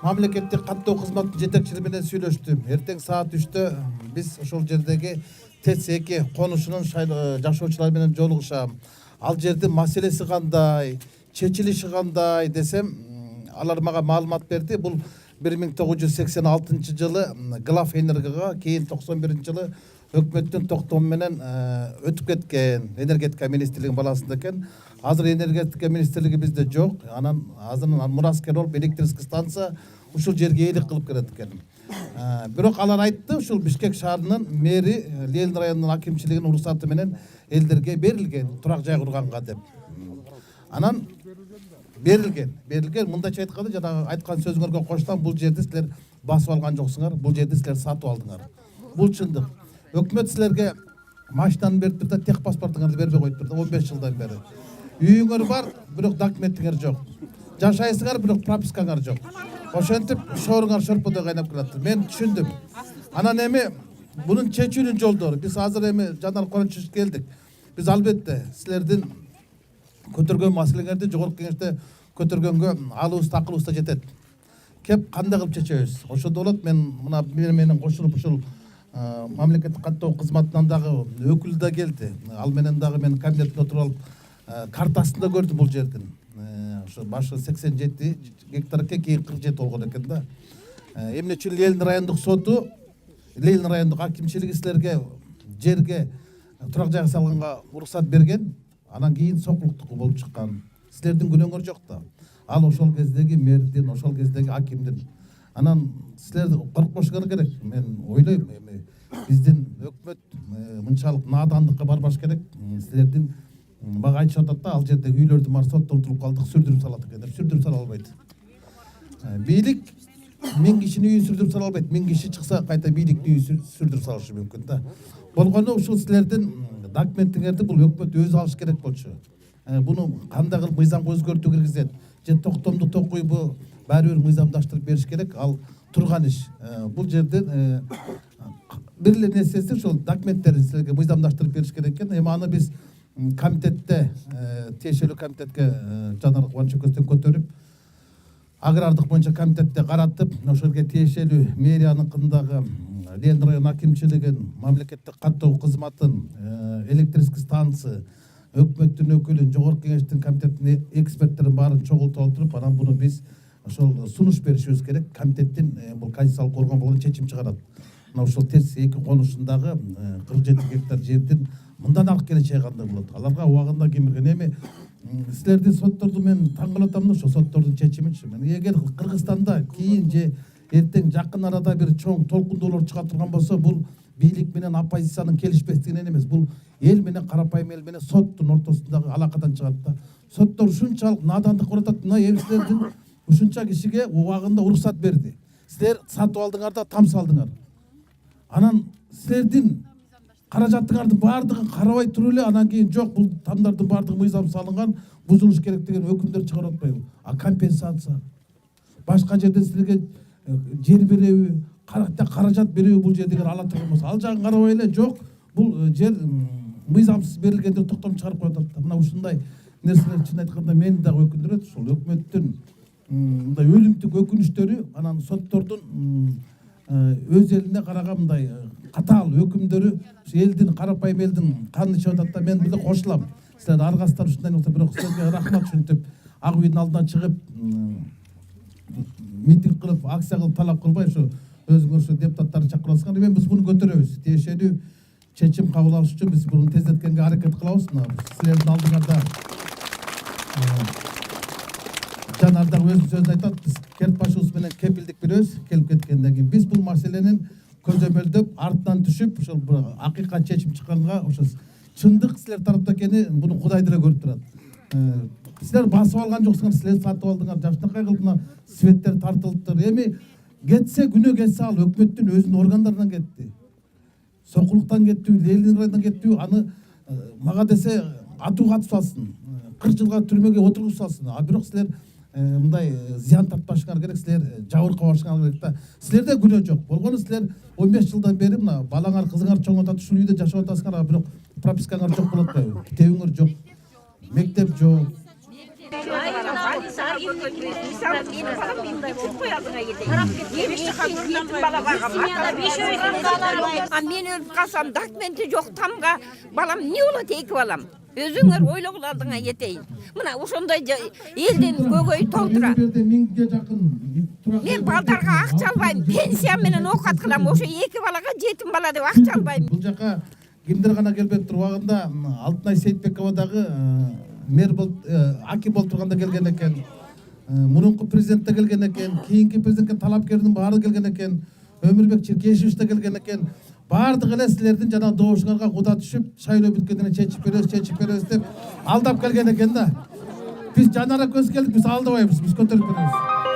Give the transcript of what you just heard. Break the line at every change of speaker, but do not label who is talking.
мамлекеттик каттоо кызматтын жетекчилиги менен сүйлөштүм. Эртең саат 3-тө биз ошол жердеги ТЭЦ-2 конушунун жашоочулары менен жолугушам. Ал жердин маселеси кандай, чечилиши кандай десем, алар мага маалымат берди. Бул 1986 жылы Глав Энергияга, кийин 91 жылы өкмөттүн токтому менен өтүп кеткен. Энергетика министрлигинин баласында экен. Азыр энергетика министрлиги бизде жок. Анан азыр мураскер болуп электрический станция ушул жерге ээлик кылып келет экен. Бирок алар айтты, ушул Бишкек шаарынын мэри Ленин районунун акимчилигинин уруксаты менен элдерге берилген, турак жай курганга деп. Анан берилген. Мындайча айтканда, жанагы айткан сөзүңөргө коштам, бул жерди силер басып алган жоксуңар, бул жерди силер сатып алдыңар. Бул чындык. Өкмөт силерге машинаны берип турда, тех паспортуңарды бербей коюп турду 15 жылдан бери. Үйүңөр бар, бирок документиңер жок. Жашайсыңар, бирок пропискаңар жок. Ошентип шооруңар шорподой кайнап келатты. Мен түшүндүм. Анан эми бунун чечүүнүн жолдору. Биз азыр эми Жанар Корончуш келдик. Биз албетте силердин көтөргөн маселеңерди жогорку кеңеште көтөргөнгө алыбыз такылыбызда жетет. Кеп кандай кылып чечебиз? Ошондо болот. Мен мына менен кошулуп ушул мамлекеттик каттоо кызматынан дагы өкүл да келди. Ал менен дагы мен кабинетте отуруп алып картасында көрдүм бул жердин. Ошо башы 87 гектарга кийин 47 болгон экен да. Эмне үчүн Ленин райондук соту, Ленин райондук акимчилиги силерге жерге турак жайга салганга уруксат берген, анан кийин сокулуктук болуп чыккан. Силердин күнөөңөр жок да. Ал ошол кездеги мэрдин, ошол кездеги акимдин. Анан силер коркпошуңар керек. Мен ойлойм, эми биздин өкмөт мынчалык наадандыкка барбаш керек. Силердин мага айтышып атат да, ал жердеги үйлөрдүн баары соттолтуруп калдык, сүрдүрүп салат экендер. Сүрдүрүп сала албайт. Бийлик 1000 кишинин үйүн сүрдүрүп сала албайт. 1000 киши чыкса кайта бийликтин үйүн сүрдүрүп салышы мүмкүн да. Болгону ушул силердин документиңерди бул өкмөт өзү алыш керек болчу. Буну кандай кылып мыйзамга өзгөртүү киргизет же токтомду токуйбу, баары бир мыйзамдаштырып бериш керек. Ал турган иш. Бул жерден бир эле нерсеси ошол документтерди силерге мыйзамдаштырып бериш керек экен. Эми аны биз комитетте, тиешелүү комитетке Жанар Кубанычөкөстөн көтөрүп, агрардык боюнча комитетте каратып, ошолго тиешелүү мэрияныкындагы Ленин район акимчилигин, мамлекеттик каттоо кызматын, электрический станция, өкмөттүн өкүлүн, жогорку кеңештин комитетинин эксперттерин баарын чогултуп отуруп, анан буну биз ошол сунуш беришибиз керек. Комитеттин бул конституциялык орган болгон чечим чыгарат. Мына ушул ТЭЦ-2 конушундагы 47 гектар жердин мындан аркы келечеги кандай болот? Аларга убагында ким берген? Эми силердин сотторду мен таң калып атам да, ошо соттордун чечимичи. Эгер Кыргызстанда кийин же эртең жакын арада бир чоң толкундоолор чыга турган болсо, бул бийлик менен оппозициянын келишпестигинен эмес, бул эл менен, карапайым эл менен соттун ортосундагы алакадан чыгат да. Соттор ушунчалык надандык кылып атат. Мына эми силердин ушунча кишиге убагында уруксат берди. Силер сатып алдыңар да там салдыңар. Анан силердин каражатыңардын баардыгын карабай туруп эле, анан кийин жок, бул тамдардын баардыгы мыйзам салынган, бузулуш керек деген өкүмдөр чыгарып атпайбы? А компенсация? Башка жерден силерге жер береби, каражат береби бул жер деген ала турган болсо, ал жагын карабай эле, жок, бул жер мыйзамсыз берилген деп токтом чыгарып коюп атат. Мына ушундай нерселер чын айтканда мени дагы өкүндүрөт. Ушул өкмөттүн мындай өлүмтүк өкүнүчтөрү, анан соттордун өз элине караган мындай катаал өкүмдөрү элдин, карапайым элдин канын ичип атат да. Мен бизде кошулам. Силер аргасыздар ушундай болсо, бирок силерге рахмат ушинтип ак үйдүн алдына чыгып митинг кылып, акция кылып талап кылбай, ушу өзүңөр ушу депутаттарды чакырып атсаңар, эми биз буну көтөрөбүз. Тиешелүү чечим кабыл алыш үчүн биз буну тездеткенге аракет кылабыз. Силердин алдыңарда Жанар да өзүнүн сөзүн айтат. Биз Кертбашыбыз менен кепилдик беребиз. Келип кеткенден кийин биз бул маселенин көзөмөлдөп, артынан түшүп, ошол акыйкат чечим чыкканга, ошо чындык силер тарапта экени буну Кудай деле көрүп турат. Силер басып алган жоксуңар, силер сатып алдыңар. Жашынакай кылып мына светтер тартылыптыр. Эми кетсе, күнөө кетсе, ал өкмөттүн өзүнүн органдарынан кетти. Сокулуктан кеттиби, Ленин районунан кеттиби, аны мага десе атууга атып салсын, 40 жылга түрмөгө отургузуп салсын. А бирок силер мындай зыян тартпашыңар керек, силер жабыркабашыңар керек да. Силерде күнөө жок. Болгону силер 15 жылдан бери мына балаңар, кызыңар чоң атат, ушул үйдө жашап атасыңар, а бирок пропискаңар жок болот атпайбы? Китебиңер жок, мектеп жок,
Мен өліп қалсам документі жоқ тамға балам не болады екі балам өзіңер ойлауларыңа етейін мына ошондай елден көгөй толтыра мен балдарға ақша албаймын пенсия менен окат кылам ошо екі балаға жетім бала деп ақша албаймын
бул жака кимдер гана келбей туруп убагында Алтынай Сейитбекова дагы мэр болуп аким болуп турганда келген экен мурунку президент да келген экен кийинки президентке талапкердин баары келген экен Өмүрбек Чиркешевич да келген экен баардыгы эле силердин жана добушуңарга куда түшүп шайлоо бүткөндөн чечип беребиз деп алдап келген экен да биз жанара көз келдик биз алдабайбыз биз көтөрүп беребиз